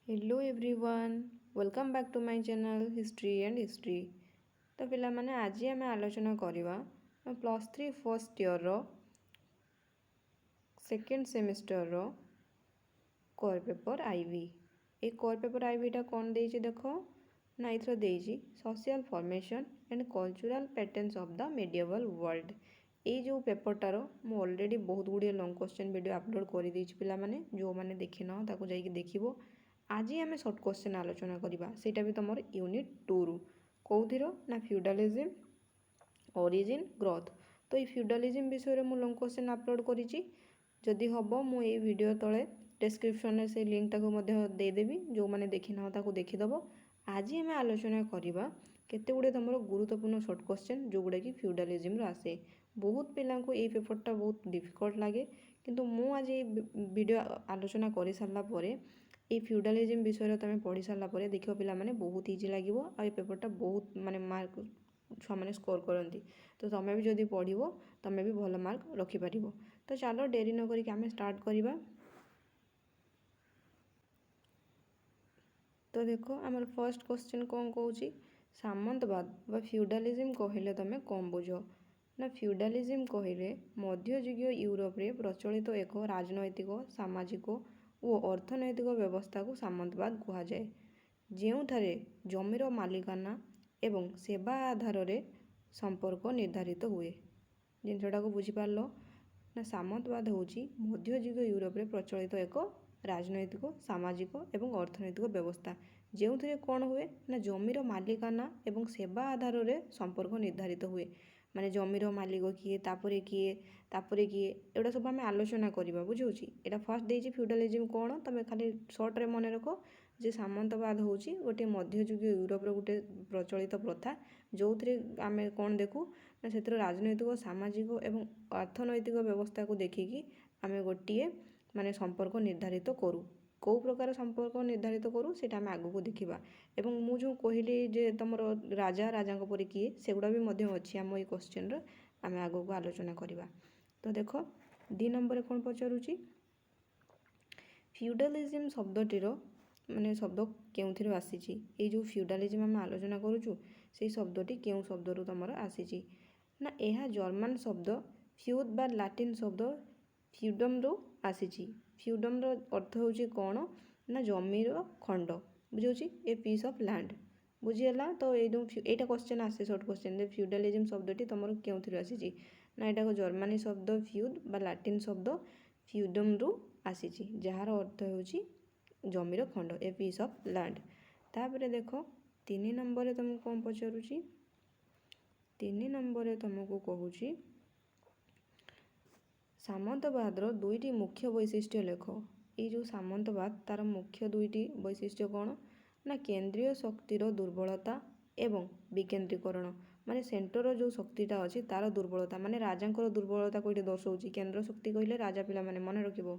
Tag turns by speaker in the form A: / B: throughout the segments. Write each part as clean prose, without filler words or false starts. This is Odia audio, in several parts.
A: Hello everyone, welcome back to my channel history and history. तो पिला माने आज आम आलोचना करवा plus three first year second semester core paper IV. ए कोर पेपर आईवीटा कौन देछि देख ना इथर देछि social formation and cultural patterns of the medieval world. ये जो पेपरटार मु ऑलरेडी बहुत गुड़िए लॉन्ग क्वेश्चन वीडियो अपलोड कर देछि पिला माने जो माने देखि न ताको जाइकि देखिबो। आज आम सर्ट क्वेश्चन आलोचना करवा सेटा भी तुम यूनिट 2 रु कौथिर ना फ्यूडालिज्म ओरिजिन ग्रोथ। तो ये फ्यूडालिज्म विषय में लॉन्ग क्वेश्चन अपलोड करिछि। जदि हम मुझे वीडियो तले डिस्क्रिप्शन में से लिंक टाको देदेवि जो मैंने देखि ना ताको देखिदब। आज आम आलोचना करवा केते गुड़े तुम गुरुत्वपूर्ण सर्ट क्वेश्चन जो गुड़ा कि फ्यूडालिज्म आसे। बहुत पिला ये पेपरटा बहुत डिफिकल्ट लगे किंतु मु आज वीडियो आलोचना कर सारा पर ये फ्यूडालिज्म विषय तुम पढ़ी सारा पर देख पे बहुत इजी लगे आ पेपरटा बहुत माने मार्क छुआ मैंने स्कोर करती। तो तुम्हें भी जब पढ़ तुम्हें भी भल मार्क रखिपर। तो चलो डेरी न करिक आम स्टार्ट करवा। तो देख आमर फर्स्ट क्वेश्चन कौन कौच सामंतवाद व फ्यूडालिज्म कहले तुम कौन बुझ ना फ्यूडालिज्म कहले मध्ययुगीय यूरोप रे प्रचलित एक राजनैतिक सामाजिक और अर्थनैतिक व्यवस्था को सामंतवाद कहुए ଯେଉଁଠାରେ ଜମିର ମାଲିକାନା ଏବଂ ସେବା ଆଧାରରେ ସମ୍ପର୍କ ନିର୍ଦ୍ଧାରିତ ହୁଏ। ଜିନିଷଟାକୁ ବୁଝିପାରିଲ ନା ସାମନ୍ତବାଦ ହେଉଛି ମଧ୍ୟଯୁଗୀୟ ୟୁରୋପରେ ପ୍ରଚଳିତ ଏକ ରାଜନୈତିକ ସାମାଜିକ ଏବଂ ଅର୍ଥନୈତିକ ବ୍ୟବସ୍ଥା ଯେଉଁଥିରେ କ'ଣ ହୁଏ ନା ଜମିର ମାଲିକାନା ଏବଂ ସେବା ଆଧାରରେ ସମ୍ପର୍କ ନିର୍ଦ୍ଧାରିତ ହୁଏ। ମାନେ ଜମିର ମାଲିକ କିଏ ତାପରେ କିଏ ଏଗୁଡ଼ା ସବୁ ଆମେ ଆଲୋଚନା କରିବା ବୁଝାଉଛି। ଏଇଟା ଫାର୍ଷ୍ଟ ଦେଇଛି फ्यूडालिज्म କ'ଣ तुम खाली सर्ट्रे मन रख जे सामंतवाद होची गोटे मध्ययुगीय यूरोपर गोटे प्रचलित प्रथा जो आम कौन देखू ना से राजनैतिक सामाजिक एवं अर्थनैतिक व्यवस्था को देखिकी आम गोटे माने संपर्क निर्धारित करूँ कौ प्रकार संपर्क निर्धारित करूँ से आम आगू देखा। एवं मुझे कहली जे तुम राजा राजा पर किए सेगुड़ा भी अच्छी आम ये क्वेश्चन आम आगू आलोचना करवा। तो देख 2 नंबर कौन पचारूची फ्यूडालिज्म शब्दटीर माने शब्द क्यों आसी ये जो फ्यूडालिज्म आम आलोचना करूँ से शब्दटी क्यों शब्द रु तुम आसी ना यह जर्मन शब्द फ्यूद बा लाटिन शब्द फ्यूडम रु आसी। फ्यूडम रो अर्थ होची कौन ना जमीर खंड बुझे ए पीस ऑफ लैंड बुझीगला। तो ये क्वेश्चन आसे सर्ट क्वेश्चन फ्यूडालिज्म शब्दटी तुम क्यों आसी ना यहाँ जर्मानी शब्द फ्यूद बा लाटिन शब्द फ्यूडम रु आसी जार अर्थ होची जमीर खंड ए पीस ऑफ लैंड। तापर देख 3 नंबर तुमको कौन पचारूची 3 नंबर तुमको कहूँ सामंतवादर 2टी मुख्य वैशिष्ट्य लेख। ये जो सामंतवाद तार मुख्य 2टी वैशिष्ट्य कौन ना केंद्रीय शक्तिर दुर्बलता एवं विकेंद्रीकरण माने सेंटर जो शक्तिटा अच्छी तार दुर्बलता माने राजा दुर्बलता को दर्शाऊँ। केंद्र शक्ति कहले राजा पिला माने मन रखिबो।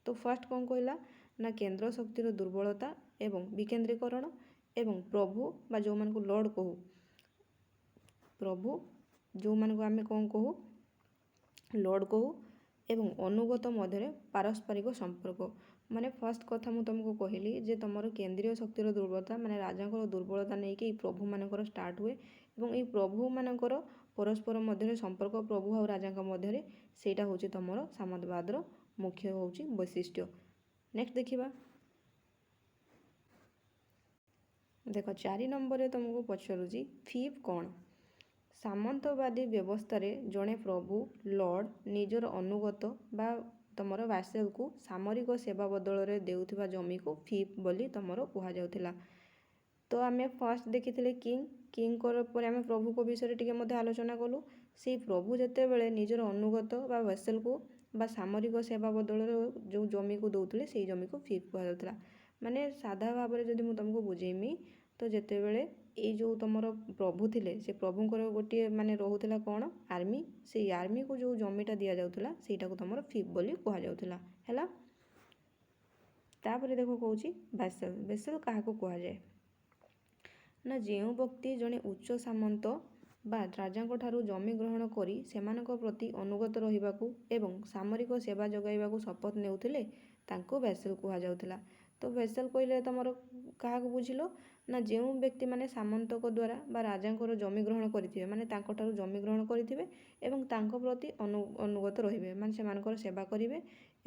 A: तो फर्स्ट कौन कहला ना केंद्र शक्तिर दुर्बलता एवं विकेंद्रीकरण एवं प्रभु बा जो मान को लॉर्ड कहू प्रभु जो मान को आमे कौन कहू लॉर्ड कहू एवं अनुगत मध्य पारस्परिक संपर्क। माने फर्स्ट कथा मु तुमको कहली जे तुम केंद्रीय शक्तिर दुर्बलता माने राजा दुर्बलता नहीं कि प्रभु मानकर स्टार्ट हुए एवं ये प्रभु मानकर परस्पर मध्य संपर्क प्रभु और राजा मध्य सेटा होची तुमर सामंतवादर मुख्य होची वैशिष्ट्य। नेक्स्ट देखिबा देख 4 नंबर तुमको पचारूची फीफ कौन सामंतवादी व्यवस्था रे जड़े प्रभु लॉर्ड निजर अनुगत बा तुमर वासेल को सामरिक सेवा बदल रे देउथिबा जमी को फीफ बोली तुमर कहा जाउथिला। तो आम फर्स्ट देखी किंग पर आम प्रभु को विषय टिके मध्य आलोचना कलु से प्रभु जेते बेले निजर अनुगत बा वेसेल को बा सामरिक सेवा बदल जो जमी को दौले से जमी को फीफ कहा जाउथिला। माने साधा भाव में जदि मु तुमको बुझेमी तो जेते बेले ये जो तुमर प्रभु थिले से प्रभुंकर गोटे माने रोहुथिला कौन आर्मी से आर्मी को जो जमीटा दि जाउथिला सेटा को तुमर फीफ बोली कहा जाउथिला हैला। तापर देखो कहूँ वेसेल वेसेल क्या कहा जाए ना जो व्यक्ति जड़े उच्च सामंत बा राजा जमी ग्रहण करी सेमानक प्रति अनुगत रहिबाकू एवं सामरिक सेवा जगाइबाकू शपथ नेउथिले तांको वेसेल कहा जाउथिला। ତ ଭେସେଲ କହିଲେ ତମର କାହାକୁ ବୁଝିଲ ନା ଯେଉଁ ବ୍ୟକ୍ତିମାନେ ସାମନ୍ତଙ୍କ ଦ୍ୱାରା ବା ରାଜାଙ୍କର ଜମି ଗ୍ରହଣ କରିଥିବେ, ମାନେ ତାଙ୍କଠାରୁ ଜମି ଗ୍ରହଣ କରିଥିବେ ଏବଂ ତାଙ୍କ ପ୍ରତି ଅନୁଗତ ରହିବେ, ମାନେ ସେମାନଙ୍କର ସେବା କରିବେ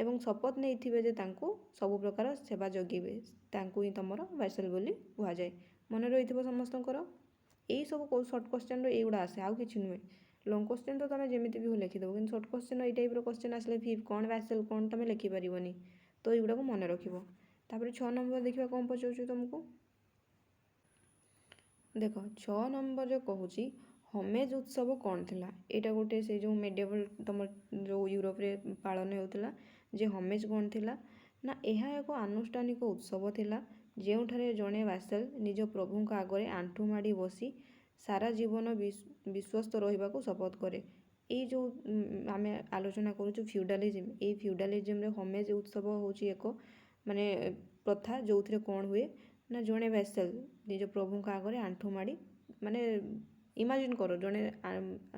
A: ଏବଂ ଶପଥ ନେଇଥିବେ ଯେ ତାଙ୍କୁ ସବୁ ପ୍ରକାର ସେବା ଯୋଗେଇବେ, ତାଙ୍କୁ ହିଁ ତମର ଭେସେଲ ବୋଲି କୁହାଯାଏ। ମନେ ରହିଥିବ ସମସ୍ତଙ୍କର। ଏଇସବୁ ସର୍ଟ କ୍ୱେଶ୍ଚନରୁ ଏଇଗୁଡ଼ା ଆସେ, ଆଉ କିଛି ନୁହେଁ। ଲଙ୍ଗ କ୍ୱେଶ୍ଚନ ତ ତମେ ଯେମିତି ବି ଲେଖିଦେବ, କିନ୍ତୁ ସର୍ଟ କ୍ୱେଶ୍ଚନ ଏଇ ଟାଇପ୍ର କ୍ୱେଶ୍ଚନ ଆସିଲେ ଭିଭ୍ କ'ଣ ଭେସେଲ କ'ଣ ତମେ ଲେଖିପାରିବନି। ତ ଏଇଗୁଡ଼ାକୁ ମନେ ରଖିବ। ତାପରେ 6 ନମ୍ବର ଦେଖିବା କ'ଣ ପଚାରୁଛି ତୁମକୁ। ଦେଖ 6 ନମ୍ବରରେ କହୁଛି ହୋମେଜ ଉତ୍ସବ କ'ଣ ଥିଲା। ଏଇଟା ଗୋଟେ ସେ ଯେଉଁ ମେଡିଏଭାଲ ତମର ଯେଉଁ ୟୁରୋପରେ ପାଳନ ହେଉଥିଲା ଯେ ହୋମେଜ କ'ଣ ଥିଲା ନା ଏହା ଏକ ଆନୁଷ୍ଠାନିକ ଉତ୍ସବ ଥିଲା ଯେଉଁଠାରେ ଜଣେ ଭେସେଲ ନିଜ ପ୍ରଭୁଙ୍କ ଆଗରେ ଆଣ୍ଠୁ ମାଡ଼ି ବସି ସାରା ଜୀବନ ବିଶ୍ୱସ୍ତ ରହିବାକୁ ଶପଥ କରେ। ଏଇ ଯେଉଁ ଆମେ ଆଲୋଚନା କରୁଛୁ ଫ୍ୟୁଡାଲିଜିମ୍, ଏଇ ଫ୍ୟୁଡାଲିଜିମ୍ରେ ହୋମେଜ ଉତ୍ସବ ହେଉଛି ଏକ ମାନେ ପ୍ରଥା ଯେଉଁଥିରେ କ'ଣ ହୁଏ ନା ଜଣେ ଭେସେଲ ନିଜ ପ୍ରଭୁଙ୍କ ଆଗରେ ଆଣ୍ଠୁ ମାଡ଼ି, ମାନେ ଇମାଜିନ୍ କର ଜଣେ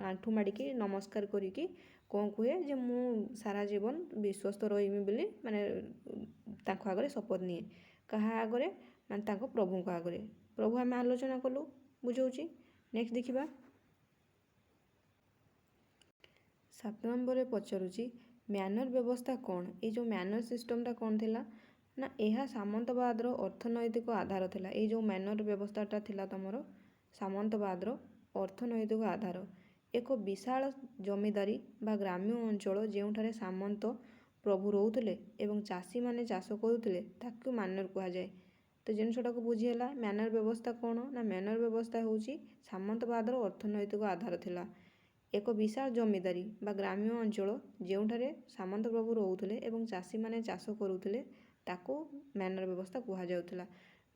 A: ଆଣ୍ଠୁ ମାଡ଼ିକି ନମସ୍କାର କରିକି କ'ଣ କୁହେ ଯେ ମୁଁ ସାରା ଜୀବନ ବିଶ୍ୱସ୍ତ ରହିବି ବୋଲି, ମାନେ ତାଙ୍କ ଆଗରେ ଶପଥ ନିଏ। କାହା ଆଗରେ? ମାନେ ତାଙ୍କ ପ୍ରଭୁଙ୍କ ଆଗରେ। ପ୍ରଭୁ ଆମେ ଆଲୋଚନା କଲୁ, ବୁଝଉଛି। ନେକ୍ସଟ ଦେଖିବା 7 ନମ୍ବରରେ ପଚାରୁଛି ମ୍ୟାନର ବ୍ୟବସ୍ଥା କ'ଣ। ଏଇ ଯେଉଁ ମ୍ୟାନର ସିଷ୍ଟମଟା କ'ଣ ଥିଲା ନା ଏହା ସାମନ୍ତବାଦର ଅର୍ଥନୈତିକ ଆଧାର ଥିଲା। ଏଇ ଯେଉଁ ମ୍ୟାନର ବ୍ୟବସ୍ଥାଟା ଥିଲା ତମର ସାମନ୍ତବାଦର ଅର୍ଥନୈତିକ ଆଧାର। ଏକ ବିଶାଳ ଜମିଦାରୀ ବା ଗ୍ରାମ୍ୟ ଅଞ୍ଚଳ ଯେଉଁଠାରେ ସାମନ୍ତ ପ୍ରଭୁ ରହୁଥିଲେ ଏବଂ ଚାଷୀମାନେ ଚାଷ କରୁଥିଲେ ତାକୁ ମ୍ୟାନର କୁହାଯାଏ। ତ ଜିନିଷଟାକୁ ବୁଝିହେଲା। ମ୍ୟାନର ବ୍ୟବସ୍ଥା କ'ଣ ନା ମ୍ୟାନର ବ୍ୟବସ୍ଥା ହେଉଛି ସାମନ୍ତବାଦର ଅର୍ଥନୈତିକ ଆଧାର ଥିଲା। ଏକ ବିଶାଳ ଜମିଦାରୀ ବା ଗ୍ରାମ୍ୟ ଅଞ୍ଚଳ ଯେଉଁଠାରେ ସାମନ୍ତ ପ୍ରଭୁ ରହୁଥିଲେ ଏବଂ ଚାଷୀମାନେ ଚାଷ କରୁଥିଲେ ତାକୁ ମ୍ୟାନର ବ୍ୟବସ୍ଥା କୁହାଯାଉଥିଲା।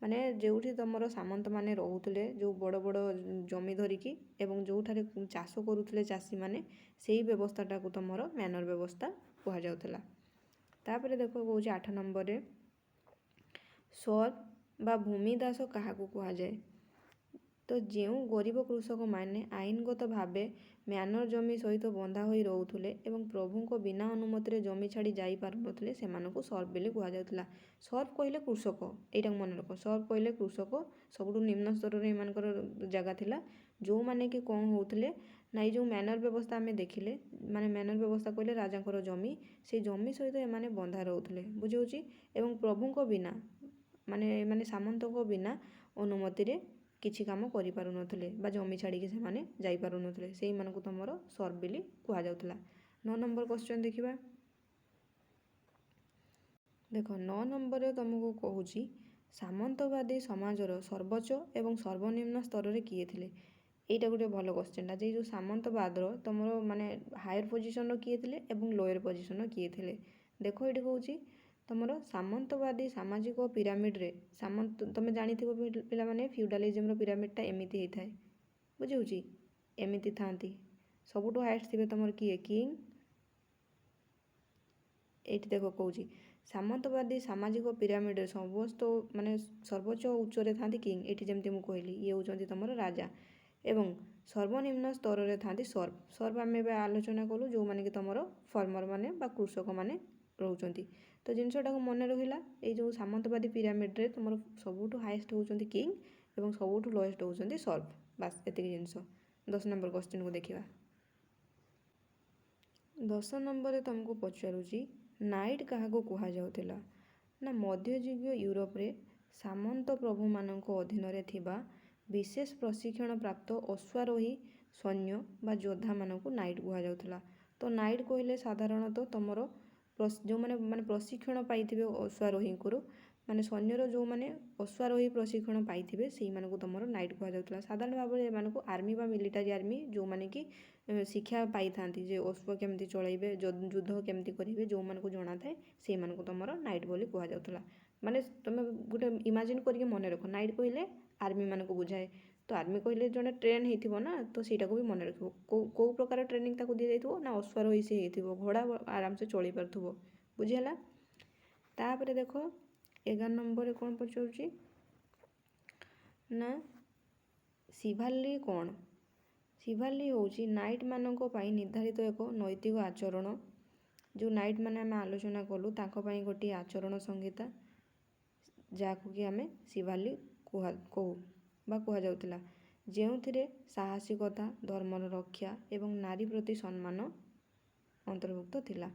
A: ମାନେ ଯେଉଁଠି ତମର ସାମନ୍ତମାନେ ରହୁଥିଲେ ଯେଉଁ ବଡ଼ ବଡ଼ ଜମି ଧରିକି ଏବଂ ଯେଉଁଠାରେ ଚାଷ କରୁଥିଲେ ଚାଷୀମାନେ, ସେଇ ବ୍ୟବସ୍ଥାଟାକୁ ତମର ମ୍ୟାନର ବ୍ୟବସ୍ଥା କୁହାଯାଉଥିଲା। ତାପରେ ଦେଖ କହୁଛି 8 ନମ୍ବରରେ ସର୍ବ ବା ଭୂମିଦାସ କାହାକୁ କୁହାଯାଏ। ତ ଯେଉଁ ଗରିବ କୃଷକମାନେ ଆଇନଗତ ଭାବେ ମ୍ୟାନର ଜମି ସହିତ ବନ୍ଧା ହୋଇ ରହୁଥିଲେ ଏବଂ ପ୍ରଭୁଙ୍କ ବିନା ଅନୁମତିରେ ଜମି ଛାଡ଼ି ଯାଇପାରୁନଥିଲେ ସେମାନଙ୍କୁ ସର୍ବ ବୋଲି କୁହାଯାଉଥିଲା। ସର୍ବ କହିଲେ କୃଷକ, ଏଇଟାକୁ ମନେ ରଖ। ସର୍ବ କହିଲେ କୃଷକ, ସବୁଠୁ ନିମ୍ନ ସ୍ତରରେ ଏମାନଙ୍କର ଜାଗା ଥିଲା। ଯେଉଁମାନେ କି କ'ଣ ହେଉଥିଲେ ନା ଏଇ ଯେଉଁ ମ୍ୟାନର ବ୍ୟବସ୍ଥା ଆମେ ଦେଖିଲେ, ମାନେ ମ୍ୟାନର ବ୍ୟବସ୍ଥା କହିଲେ ରାଜାଙ୍କର ଜମି, ସେଇ ଜମି ସହିତ ଏମାନେ ବନ୍ଧା ରହୁଥିଲେ, ବୁଝାଉଛି। ଏବଂ ପ୍ରଭୁଙ୍କ ବିନା ମାନେ ସାମନ୍ତଙ୍କ ବିନା ଅନୁମତିରେ କିଛି କାମ କରିପାରୁନଥିଲେ ବା ଜମି ଛାଡ଼ିକି ସେମାନେ ଯାଇପାରୁନଥିଲେ, ସେଇମାନଙ୍କୁ ତମର ସର୍ବ ବୋଲି କୁହାଯାଉଥିଲା। 9 ନମ୍ବର କ୍ୱେଶ୍ଚନ ଦେଖିବା। ଦେଖ 9 ନମ୍ବରରେ ତମକୁ କହୁଛି ସାମନ୍ତବାଦୀ ସମାଜର ସର୍ବୋଚ୍ଚ ଏବଂ ସର୍ବନିମ୍ନ ସ୍ତରରେ କିଏ ଥିଲେ। ଏଇଟା ଗୋଟେ ଭଲ କ୍ୱେଶ୍ଚନଟା ଯେ ଯେଉଁ ସାମନ୍ତବାଦର ତମର ମାନେ ହାୟର ପୋଜିସନର କିଏ ଥିଲେ ଏବଂ ଲୋୟର ପୋଜିସନର କିଏ ଥିଲେ। ଦେଖ ଏଇଠି କହୁଛି ତମର ସାମନ୍ତବାଦୀ ସାମାଜିକ ପିରାମିଡ଼ରେ ତମେ ଜାଣିଥିବ ପିଲାମାନେ ଫ୍ୟୁଡାଲିଜିମ୍ର ପିରାମିଡ଼ଟା ଏମିତି ହେଇଥାଏ, ବୁଝାଉଛି। ଏମିତି ଥାନ୍ତି। ସବୁଠୁ ହାଏଷ୍ଟ ଥିବେ ତମର କିଏ? କିଙ୍ଗ। ଏଇଠି ଦେଖ କହୁଛି ସାମନ୍ତବାଦୀ ସାମାଜିକ ପିରାମିଡ଼ରେ ସର୍ବୋଚ୍ଚ ଉଚ୍ଚରେ ଥାନ୍ତି କିଙ୍ଗ। ଏଇଠି ଯେମିତି ମୁଁ କହିଲି ଇଏ ହେଉଛନ୍ତି ତମର ରାଜା ଏବଂ ସର୍ବନିମ୍ନ ସ୍ତରରେ ଥାନ୍ତି ସର୍ବ। ସର୍ବ ଆମେ ଏବେ ଆଲୋଚନା କଲୁ ଯେଉଁମାନେ କି ତମର ଫର୍ମର ମାନେ ବା କୃଷକମାନେ ରହୁଛନ୍ତି। ତ ଜିନିଷଟାକୁ ମନେ ରହିଲା, ଏଇ ଯେଉଁ ସାମନ୍ତବାଦୀ ପିରାମିଡ଼ରେ ତମର ସବୁଠୁ ହାଏଷ୍ଟ ହେଉଛନ୍ତି କିଙ୍ଗ ଏବଂ ସବୁଠୁ ଲୋଏଷ୍ଟ ହେଉଛନ୍ତି ସର୍ବ। ବାସ୍ ଏତିକି ଜିନିଷ। 10 ନମ୍ବର କ୍ୱେଶ୍ଚନକୁ ଦେଖିବା। 10 ନମ୍ବରରେ ତମକୁ ପଚାରୁଛି ନାଇଟ୍ କାହାକୁ କୁହାଯାଉଥିଲା। ନା ମଧ୍ୟଯୁଗୀୟ ୟୁରୋପରେ ସାମନ୍ତ ପ୍ରଭୁମାନଙ୍କ ଅଧୀନରେ ଥିବା ବିଶେଷ ପ୍ରଶିକ୍ଷଣ ପ୍ରାପ୍ତ ଅଶ୍ୱାରୋହୀ ସୈନ୍ୟ ବା ଯୋଦ୍ଧାମାନଙ୍କୁ ନାଇଟ୍ କୁହାଯାଉଥିଲା। ତ ନାଇଟ୍ କହିଲେ ସାଧାରଣତଃ ତମର ଯେଉଁମାନେ ମାନେ ପ୍ରଶିକ୍ଷଣ ପାଇଥିବେ ଅଶ୍ୱାରୋହୀଙ୍କର, ମାନେ ସୈନ୍ୟର ଯେଉଁମାନେ ଅଶ୍ୱାରୋହୀ ପ୍ରଶିକ୍ଷଣ ପାଇଥିବେ ସେଇମାନଙ୍କୁ ତମର ନାଇଟ୍ କୁହାଯାଉଥିଲା। ସାଧାରଣ ଭାବରେ ଏମାନଙ୍କୁ ଆର୍ମି ବା ମିଲିଟାରୀ ଆର୍ମି ଯେଉଁମାନେ କି ଶିକ୍ଷା ପାଇଥାନ୍ତି ଯେ ଅଶ୍ଵ କେମିତି ଚଳାଇବେ, ଯୁଦ୍ଧ କେମିତି କରିବେ, ଯେଉଁମାନଙ୍କୁ ଜଣାଥାଏ ସେଇମାନଙ୍କୁ ତମର ନାଇଟ୍ ବୋଲି କୁହାଯାଉଥିଲା। ମାନେ ତମେ ଗୋଟେ ଇମାଜିନ୍ କରିକି ମନେ ରଖ, ନାଇଟ୍ କହିଲେ ଆର୍ମିମାନଙ୍କୁ ବୁଝାଏ। ତ ଆର୍ମି କହିଲେ ଜଣେ ଟ୍ରେନ୍ ହେଇଥିବ ନା, ତ ସେଇଟାକୁ ବି ମନେ ରଖିବ। କେଉଁ ପ୍ରକାର ଟ୍ରେନିଂ ତାକୁ ଦିଆଯାଇଥିବ ନା ଅଶ୍ୱାରୋହୀ ସେ ହେଇଥିବ, ଘୋଡ଼ା ଆରାମସେ ଚଳି ପାରୁଥିବ, ବୁଝିହେଲା। ତାପରେ ଦେଖ 11 ନମ୍ବରରେ କ'ଣ ପଚାରୁଛି ନା ସିଭାଲ୍ରି କ'ଣ। ସିଭାଲ୍ରି ହେଉଛି ନାଇଟ୍ ମାନଙ୍କ ପାଇଁ ନିର୍ଦ୍ଧାରିତ ଏକ ନୈତିକ ଆଚରଣ। ଯେଉଁ ନାଇଟ୍ ମାନେ ଆମେ ଆଲୋଚନା କଲୁ ତାଙ୍କ ପାଇଁ ଗୋଟିଏ ଆଚରଣ ସଂହିତା। ଯାହାକୁ କି ଆମେ ଶିବାଲିକ କହୁ ବା କୁହାଯାଉଥିଲା, ଯେଉଁଥିରେ ସାହସିକତା, ଧର୍ମର ରକ୍ଷା ଏବଂ ନାରୀ ପ୍ରତି ସମ୍ମାନ ଅନ୍ତର୍ଭୁକ୍ତ ଥିଲା।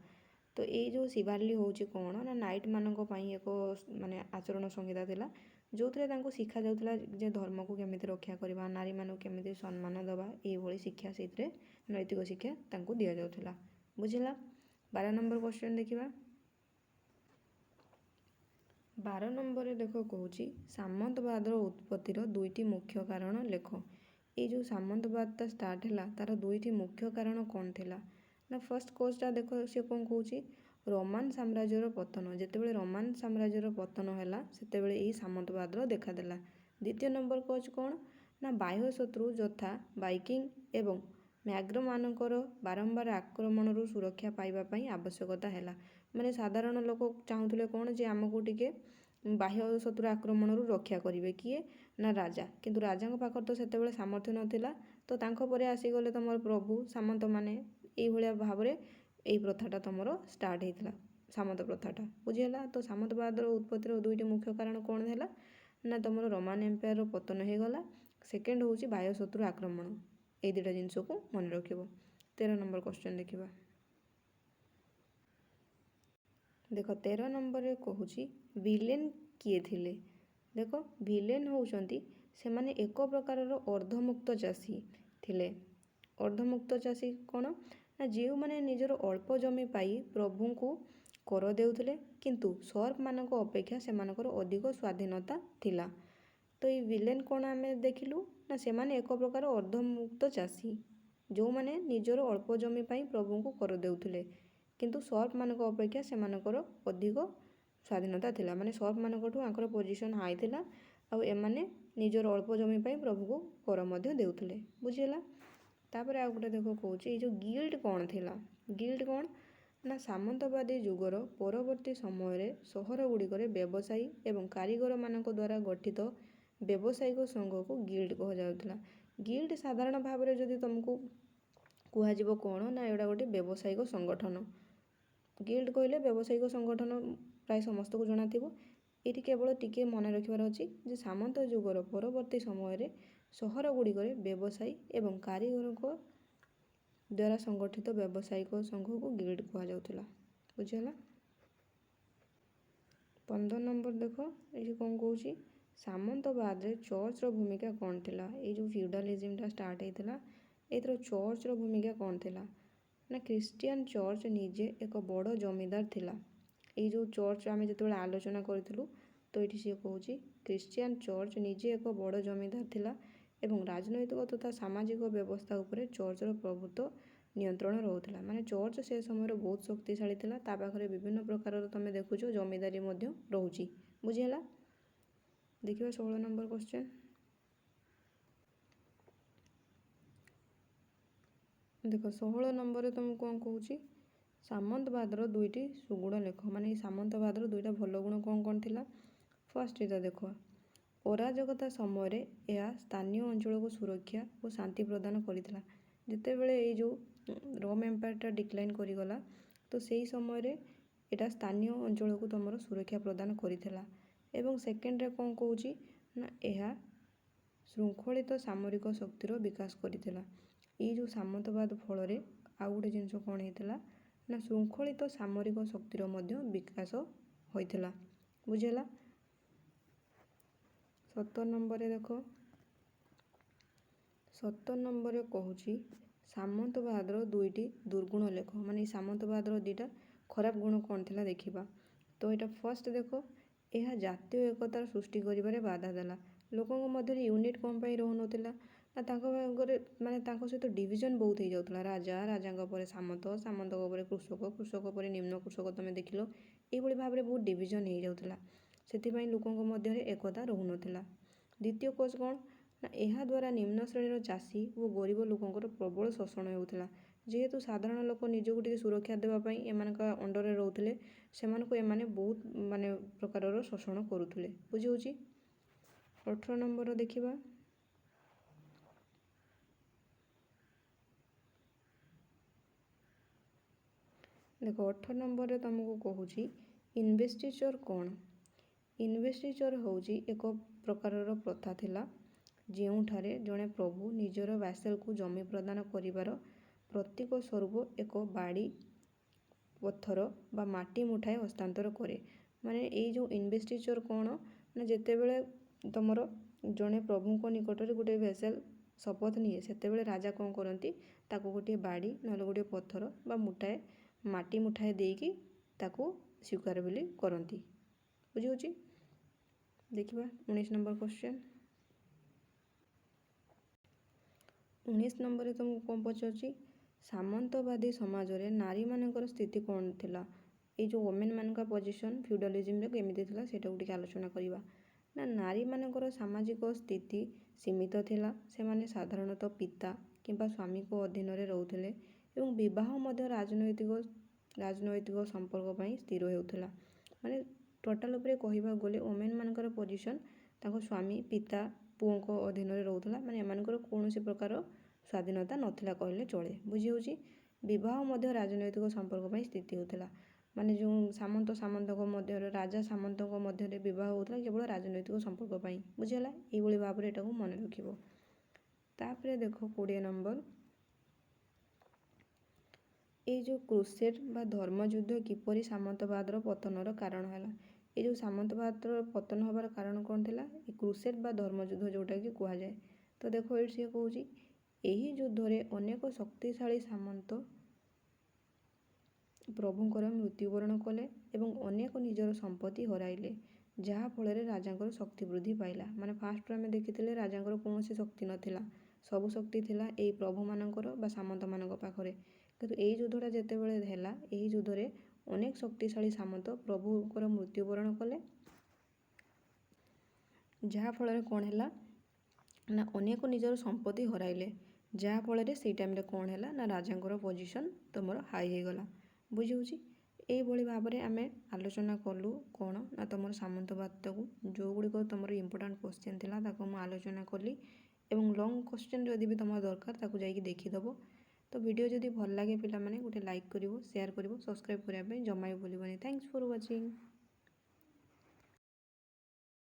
A: ତ ଏଇ ଯେଉଁ ଶିବାଲିକ ହେଉଛି କ'ଣ ନା ନାଇଟ୍ମାନଙ୍କ ପାଇଁ ଏକ ମାନେ ଆଚରଣ ସଂହିତା ଥିଲା, ଯେଉଁଥିରେ ତାଙ୍କୁ ଶିଖାଯାଉଥିଲା ଯେ ଧର୍ମକୁ କେମିତି ରକ୍ଷା କରିବା, ନାରୀମାନଙ୍କୁ କେମିତି ସମ୍ମାନ ଦେବା, ଏଇଭଳି ଶିକ୍ଷା ସେଇଥିରେ ନୈତିକ ଶିକ୍ଷା ତାଙ୍କୁ ଦିଆଯାଉଥିଲା। ବୁଝିଲା। 12 ନମ୍ବର କ୍ୱେଶ୍ଚନ୍ ଦେଖିବା। 12 ନମ୍ବରରେ ଦେଖ କହୁଛି ସାମନ୍ତବାଦର ଉତ୍ପତ୍ତିର 2ଟି ମୁଖ୍ୟ କାରଣ ଲେଖ। ଏଇ ଯେଉଁ ସାମନ୍ତବାଦଟା ଷ୍ଟାର୍ଟ ହେଲା ତାର 2ଟି ମୁଖ୍ୟ କାରଣ କ'ଣ ଥିଲା ନା ଫର୍ଷ୍ଟ କୋର୍ସଟା ଦେଖ ସେ କ'ଣ କହୁଛି ରୋମାନ ସାମ୍ରାଜ୍ୟର ପତନ। ଯେତେବେଳେ ରୋମାନ ସାମ୍ରାଜ୍ୟର ପତନ ହେଲା ସେତେବେଳେ ଏଇ ସାମନ୍ତବାଦର ଦେଖାଦେଲା। ଦ୍ୱିତୀୟ ନମ୍ବର କହୁଛି କ'ଣ ନା ବାହ୍ୟ ଶତ୍ରୁ ଯଥା ଭାଇକିଂ ଏବଂ ମ୍ୟାଗ୍ରମାନଙ୍କର ବାରମ୍ବାର ଆକ୍ରମଣରୁ ସୁରକ୍ଷା ପାଇବା ପାଇଁ ଆବଶ୍ୟକତା ହେଲା। ମାନେ ସାଧାରଣ ଲୋକ ଚାହୁଁଥିଲେ କ'ଣ ଯେ ଆମକୁ ଟିକେ ବାହ୍ୟ ଶତ୍ରୁ ଆକ୍ରମଣରୁ ରକ୍ଷା କରିବେ କିଏ ନା ରାଜା, କିନ୍ତୁ ରାଜାଙ୍କ ପାଖରେ ତ ସେତେବେଳେ ସାମର୍ଥ୍ୟ ନଥିଲା। ତ ତାଙ୍କ ପରେ ଆସିଗଲେ ତମର ପ୍ରଭୁ ସାମନ୍ତମାନେ। ଏଇଭଳିଆ ଭାବରେ ଏଇ ପ୍ରଥାଟା ତମର ଷ୍ଟାର୍ଟ ହେଇଥିଲା, ସାମନ୍ତ ପ୍ରଥାଟା। ବୁଝିହେଲା। ତ ସାମନ୍ତବାଦର ଉତ୍ପତ୍ତିର 2ଟି ମୁଖ୍ୟ କାରଣ କ'ଣ ହେଲା ନା ତମର ରୋମାନ ଏମ୍ପାୟାରର ପତନ ହେଇଗଲା। ସେକେଣ୍ଡ ହେଉଛି ବାହ୍ୟ ଶତ୍ରୁ ଆକ୍ରମଣ। ଏଇ 2ଟା ଜିନିଷକୁ ମନେ ରଖିବ। 13 ନମ୍ବର କ୍ୱେଶ୍ଚନ୍ ଦେଖିବା। ଦେଖ 13 ନମ୍ବରରେ କହୁଛି ଭିଲେନ୍ କିଏ ଥିଲେ। ଦେଖ ଭିଲେନ୍ ହେଉଛନ୍ତି ସେମାନେ ଏକ ପ୍ରକାରର ଅର୍ଦ୍ଧମୁକ୍ତ ଚାଷୀ ଥିଲେ। ଅର୍ଦ୍ଧମୁକ୍ତ ଚାଷୀ କ'ଣ ନା ଯେଉଁମାନେ ନିଜର ଅଳ୍ପ ଜମି ପାଇ ପ୍ରଭୁଙ୍କୁ କର ଦେଉଥିଲେ, କିନ୍ତୁ ସର୍ପମାନଙ୍କ ଅପେକ୍ଷା ସେମାନଙ୍କର ଅଧିକ ସ୍ୱାଧୀନତା ଥିଲା। ତ ଏଇ ଭିଲେନ୍ କ'ଣ ଆମେ ଦେଖିଲୁ ନା ସେମାନେ ଏକ ପ୍ରକାର ଅର୍ଦ୍ଧମୁକ୍ତ ଚାଷୀ ଯେଉଁମାନେ ନିଜର ଅଳ୍ପ ଜମି ପାଇଁ ପ୍ରଭୁଙ୍କୁ କର ଦେଉଥିଲେ, କିନ୍ତୁ ସର୍ପମାନଙ୍କ ଅପେକ୍ଷା ସେମାନଙ୍କର ଅଧିକ ସ୍ୱାଧୀନତା ଥିଲା। ମାନେ ସର୍ପମାନଙ୍କଠୁ ଆଙ୍କର ପୋଜିସନ୍ ହାଇ ଥିଲା, ଆଉ ଏମାନେ ନିଜର ଅଳ୍ପ ଜମି ପାଇଁ ପ୍ରଭୁଙ୍କୁ କର ମଧ୍ୟ ଦେଉଥିଲେ। ବୁଝିହେଲା। ତାପରେ ଆଉ ଗୋଟେ ଦେଖ କହୁଛି ଏଇ ଯେଉଁ ଗିଲ୍ଡ କ'ଣ ଥିଲା। ଗିଲ୍ଡ କ'ଣ ନା ସାମନ୍ତବାଦୀ ଯୁଗର ପରବର୍ତ୍ତୀ ସମୟରେ ସହର ଗୁଡ଼ିକରେ ବ୍ୟବସାୟୀ ଏବଂ କାରିଗରମାନଙ୍କ ଦ୍ୱାରା ଗଠିତ ବ୍ୟବସାୟିକ ସଂଘକୁ ଗିଲ୍ଡ କୁହାଯାଉଥିଲା। ଗିଲ୍ଡ ସାଧାରଣ ଭାବରେ ଯଦି ତୁମକୁ କୁହାଯିବ କ'ଣ ନା ଏଇଟା ଗୋଟେ ବ୍ୟବସାୟିକ ସଂଗଠନ। ଗିଲ୍ଡ କହିଲେ ବ୍ୟବସାୟିକ ସଂଗଠନ ପ୍ରାୟ ସମସ୍ତଙ୍କୁ ଜଣାଥିବ। ଏଇଠି କେବଳ ଟିକେ ମନେ ରଖିବାର ଅଛି ଯେ ସାମନ୍ତ ଯୁଗର ପରବର୍ତ୍ତୀ ସମୟରେ ସହର ଗୁଡ଼ିକରେ ବ୍ୟବସାୟୀ ଏବଂ କାରିଗରଙ୍କ ଦ୍ୱାରା ସଂଗଠିତ ବ୍ୟବସାୟିକ ସଂଘକୁ ଗିଲ୍ଡ କୁହାଯାଉଥିଲା। ବୁଝିହେଲା। 15 ନମ୍ବର ଦେଖ ଏଇଠି କ'ଣ କହୁଛି ସାମନ୍ତବାଦରେ ଚର୍ଚ୍ଚର ଭୂମିକା କ'ଣ ଥିଲା। ଏଇ ଯେଉଁ ଫିଉଡାଲିଜିମଟା ଷ୍ଟାର୍ଟ ହେଇଥିଲା ଏଥିର ଚର୍ଚ୍ଚର ଭୂମିକା କ'ଣ ଥିଲା ନା ଖ୍ରୀଷ୍ଟିଆନ ଚର୍ଚ୍ଚ ନିଜେ ଏକ ବଡ଼ ଜମିଦାର ଥିଲା। ଏଇ ଯେଉଁ ଚର୍ଚ୍ଚ ଆମେ ଯେତେବେଳେ ଆଲୋଚନା କରିଥିଲୁ ତ ଏଇଠି ସିଏ କହୁଛି ଖ୍ରୀଷ୍ଟିଆନ ଚର୍ଚ୍ଚ ନିଜେ ଏକ ବଡ଼ ଜମିଦାର ଥିଲା ଏବଂ ରାଜନୈତିକ ତଥା ସାମାଜିକ ବ୍ୟବସ୍ଥା ଉପରେ ଚର୍ଚ୍ଚର ପ୍ରଭୁତ୍ୱ ନିୟନ୍ତ୍ରଣ ରହୁଥିଲା। ମାନେ ଚର୍ଚ୍ଚ ସେ ସମୟରେ ବହୁତ ଶକ୍ତିଶାଳୀ ଥିଲା। ତା ପାଖରେ ବିଭିନ୍ନ ପ୍ରକାରର ତମେ ଦେଖୁଛ ଜମିଦାରୀ ମଧ୍ୟ ରହୁଛି। ବୁଝିହେଲା। ଦେଖିବା 16 ନମ୍ବର କ୍ୱେଶ୍ଚନ୍। ଦେଖ 16 ନମ୍ବରରେ ତୁମକୁ କ'ଣ କହୁଛି ସାମନ୍ତବାଦର 2ଟି ସୁଗୁଣ ଲେଖ। ମାନେ ଏଇ ସାମନ୍ତବାଦର 2ଟା ଭଲ ଗୁଣ କ'ଣ କ'ଣ ଥିଲା। ଫାର୍ଷ୍ଟ ଏଇଟା ଦେଖ ଅରାଜକତା ସମୟରେ ଏହା ସ୍ଥାନୀୟ ଅଞ୍ଚଳକୁ ସୁରକ୍ଷା ଓ ଶାନ୍ତି ପ୍ରଦାନ କରିଥିଲା। ଯେତେବେଳେ ଏଇ ଯେଉଁ ରୋମ୍ ଏମ୍ପାୟାରଟା ଡିକ୍ଲାଇନ୍ କରିଗଲା ତ ସେଇ ସମୟରେ ଏଇଟା ସ୍ଥାନୀୟ ଅଞ୍ଚଳକୁ ତୁମର ସୁରକ୍ଷା ପ୍ରଦାନ କରିଥିଲା। ଏବଂ ସେକେଣ୍ଡରେ କ'ଣ କହୁଛି ନା ଏହା ଶୃଙ୍ଖଳିତ ସାମରିକ ଶକ୍ତିର ବିକାଶ କରିଥିଲା। ଏଇ ଯେଉଁ ସାମନ୍ତବାଦ ଫଳରେ ଆଉ ଗୋଟେ ଜିନିଷ କ'ଣ ହେଇଥିଲା ନା ଶୃଙ୍ଖଳିତ ସାମରିକ ଶକ୍ତିର ମଧ୍ୟ ବିକାଶ ହୋଇଥିଲା। ବୁଝିହେଲା। 17 ନମ୍ବରରେ ଦେଖ 17 ନମ୍ବରରେ କହୁଛି ସାମନ୍ତବାଦର 2ଟି ଦୁର୍ଗୁଣ ଲେଖ। ମାନେ ଏଇ ସାମନ୍ତବାଦର 2ଟା ଖରାପ ଗୁଣ କ'ଣ ଥିଲା ଦେଖିବା। ତ ଏଇଟା ଫାର୍ଷ୍ଟ ଦେଖ ଏହା ଜାତୀୟ ଏକତାର ସୃଷ୍ଟି କରିବାରେ ବାଧା ଦେଲା। ଲୋକଙ୍କ ମଧ୍ୟରେ ୟୁନିଟ୍ କ'ଣ ପାଇଁ ରହୁନଥିଲା ନା ତାଙ୍କ ଭାଗରେ ମାନେ ତାଙ୍କ ସହିତ ଡିଭିଜନ୍ ବହୁତ ହେଇଯାଉଥିଲା। ରାଜା, ରାଜାଙ୍କ ପରେ ସାମନ୍ତ, ସାମନ୍ତଙ୍କ ପରେ କୃଷକ, କୃଷକ ପରେ ନିମ୍ନ କୃଷକ ତମେ ଦେଖିଲ। ଏଇଭଳି ଭାବରେ ବହୁତ ଡିଭିଜନ୍ ହେଇଯାଉଥିଲା। ସେଥିପାଇଁ ଲୋକଙ୍କ ମଧ୍ୟରେ ଏକତା ରହୁନଥିଲା। ଦ୍ୱିତୀୟ କୋଜ କ'ଣ ନା ଏହା ଦ୍ୱାରା ନିମ୍ନ ଶ୍ରେଣୀର ଚାଷୀ ଓ ଗରିବ ଲୋକଙ୍କର ପ୍ରବଳ ଶୋଷଣ ହେଉଥିଲା। ଯେହେତୁ ସାଧାରଣ ଲୋକ ନିଜକୁ ଟିକେ ସୁରକ୍ଷା ଦେବା ପାଇଁ ଏମାନଙ୍କ ଅଣ୍ଡରରେ ରହୁଥିଲେ, ସେମାନଙ୍କୁ ଏମାନେ ବହୁତ ମାନେ ପ୍ରକାରର ଶୋଷଣ କରୁଥିଲେ। ବୁଝିହେଉଛି। 18 ନମ୍ବର ଦେଖିବା। ଦେଖ 18 ନମ୍ବରରେ ତୁମକୁ କହୁଛି ଇନଭେଷ୍ଟିଚର କ'ଣ। ଇନଭେଷ୍ଟିଚର ହେଉଛି ଏକ ପ୍ରକାରର ପ୍ରଥା ଥିଲା ଯେଉଁଠାରେ ଜଣେ ପ୍ରଭୁ ନିଜର ଭ୍ୟାସେଲକୁ ଜମି ପ୍ରଦାନ କରିବାର ପ୍ରତୀକ ସ୍ୱରୂପ ଏକ ବାଡ଼ି, ପଥର ବା ମାଟି ମୁଠାଏ ହସ୍ତାନ୍ତର କରେ। ମାନେ ଏଇ ଯେଉଁ ଇନଭେଷ୍ଟିଚର କ'ଣ ନା ଯେତେବେଳେ ତମର ଜଣେ ପ୍ରଭୁଙ୍କ ନିକଟରେ ଗୋଟେ ଭେସେଲ ଶପଥ ନିଏ ସେତେବେଳେ ରାଜା କ'ଣ କରନ୍ତି ତାକୁ ଗୋଟିଏ ବାଡ଼ି ନହେଲେ ଗୋଟିଏ ପଥର ବା ମୁଠାଏ ମାଟି ମୁଠାଏ ଦେଇକି ତାକୁ ସ୍ୱୀକାର ବୋଲି କରନ୍ତି। ବୁଝିହେଉଛି। ଦେଖିବା 19 ନମ୍ବର କ୍ୱେଶ୍ଚନ୍। 19 ନମ୍ବରରେ ତୁମକୁ କ'ଣ ପଚାରୁଛି, ସାମନ୍ତବାଦୀ ସମାଜରେ ନାରୀମାନଙ୍କର ସ୍ଥିତି କ'ଣ ଥିଲା? ଏଇ ଯେଉଁ ଓମେନ୍ ମାନଙ୍କ ପୋଜିସନ୍ ଫ୍ୟୁଡାଲିଜିମରେ କେମିତି ଥିଲା ସେଇଟାକୁ ଟିକେ ଆଲୋଚନା କରିବା। ନା ନାରୀମାନଙ୍କର ସାମାଜିକ ସ୍ଥିତି ସୀମିତ ଥିଲା। ସେମାନେ ସାଧାରଣତଃ ପିତା କିମ୍ବା ସ୍ୱାମୀଙ୍କ ଅଧୀନରେ ରହୁଥିଲେ ଏବଂ ବିବାହ ମଧ୍ୟ ରାଜନୈତିକ ସମ୍ପର୍କ ପାଇଁ ସ୍ଥିର ହେଉଥିଲା। ମାନେ ଟୋଟାଲ ଉପରେ କହିବାକୁ ଗଲେ ଓମେନ୍ ମାନଙ୍କର ପୋଜିସନ୍ ତାଙ୍କ ସ୍ୱାମୀ, ପିତା, ପୁଅଙ୍କ ଅଧୀନରେ ରହୁଥିଲା। ମାନେ ଏମାନଙ୍କର କୌଣସି ପ୍ରକାର ସ୍ୱାଧୀନତା ନଥିଲା କହିଲେ ଚଳେ। ବୁଝିହେଉଛି। ବିବାହ ମଧ୍ୟ ରାଜନୈତିକ ସମ୍ପର୍କ ପାଇଁ ସ୍ଥିତି ହେଉଥିଲା। ମାନେ ଯେଉଁ ସାମନ୍ତଙ୍କ ମଧ୍ୟରେ ରାଜା ସାମନ୍ତଙ୍କ ମଧ୍ୟରେ ବିବାହ ହେଉଥିଲା କେବଳ ରାଜନୈତିକ ସମ୍ପର୍କ ପାଇଁ। ବୁଝିହେଲା। ଏଇଭଳି ଭାବରେ ଏଟାକୁ ମନେ ରଖିବ। ତାପରେ ଦେଖ 20 ନମ୍ବର, ଏଇ ଯେଉଁ କ୍ରୁସେଡ୍ ବା ଧର୍ମଯୁଦ୍ଧ କିପରି ସାମନ୍ତବାଦର ପତନର କାରଣ ହେଲା? ଏଇ ଯେଉଁ ସାମନ୍ତବାଦର ପତନ ହେବାର କାରଣ କ'ଣ ଥିଲା? ଏ କ୍ରୁସେଡ୍ ବା ଧର୍ମଯୁଦ୍ଧ ଯେଉଁଟାକି କୁହାଯାଏ। ତ ଦେଖ ଏଇଠି ସିଏ କହୁଛି ଏହି ଯୁଦ୍ଧରେ ଅନେକ ଶକ୍ତିଶାଳୀ ସାମନ୍ତ ପ୍ରଭୁଙ୍କର ମୃତ୍ୟୁବରଣ କଲେ ଏବଂ ଅନେକ ନିଜର ସମ୍ପତ୍ତି ହରାଇଲେ, ଯାହାଫଳରେ ରାଜାଙ୍କର ଶକ୍ତି ବୃଦ୍ଧି ପାଇଲା। ମାନେ ଫାଷ୍ଟରୁ ଆମେ ଦେଖିଥିଲେ ରାଜାଙ୍କର କୌଣସି ଶକ୍ତି ନଥିଲା, ସବୁ ଶକ୍ତି ଥିଲା ଏଇ ପ୍ରଭୁମାନଙ୍କର ବା ସାମନ୍ତମାନଙ୍କ ପାଖରେ। କିନ୍ତୁ ଏଇ ଯୁଦ୍ଧଟା ଯେତେବେଳେ ହେଲା ଏହି ଯୁଦ୍ଧରେ ଅନେକ ଶକ୍ତିଶାଳୀ ସାମନ୍ତ ପ୍ରଭୁଙ୍କର ମୃତ୍ୟୁବରଣ କଲେ, ଯାହାଫଳରେ କ'ଣ ହେଲା ନା ଅନେକ ନିଜର ସମ୍ପତ୍ତି ହରାଇଲେ, ଯାହାଫଳରେ ସେଇ ଟାଇମ୍ରେ କ'ଣ ହେଲା ନା ରାଜାଙ୍କର ପୋଜିସନ୍ ତୁମର ହାଇ ହେଇଗଲା। ବୁଝିହେଉଛି। ଏଇଭଳି ଭାବରେ ଆମେ ଆଲୋଚନା କଲୁ କ'ଣ ନା ତୁମର ସାମନ୍ତବାଦକୁ, ଯେଉଁଗୁଡ଼ିକ ତୁମର ଇମ୍ପୋର୍ଟାଣ୍ଟ କ୍ୱେଶ୍ଚନ୍ ଥିଲା ତାକୁ ମୁଁ ଆଲୋଚନା କଲି ଏବଂ ଲଙ୍ଗ୍ କ୍ୱେଶ୍ଚନ୍ ଯଦି ବି ତୁମର ଦରକାର ତାକୁ ଯାଇକି ଦେଖିଦେବ। ତ ଭିଡ଼ିଓ ଯଦି ଭଲ ଲାଗେ ପିଲାମାନେ ଗୋଟେ ଲାଇକ୍ କରିବ, ସେୟାର କରିବ, ସବସ୍କ୍ରାଇବ୍ କରିବା ପାଇଁ ଜମା ବି ଭୁଲିବନି। Thanks for watching.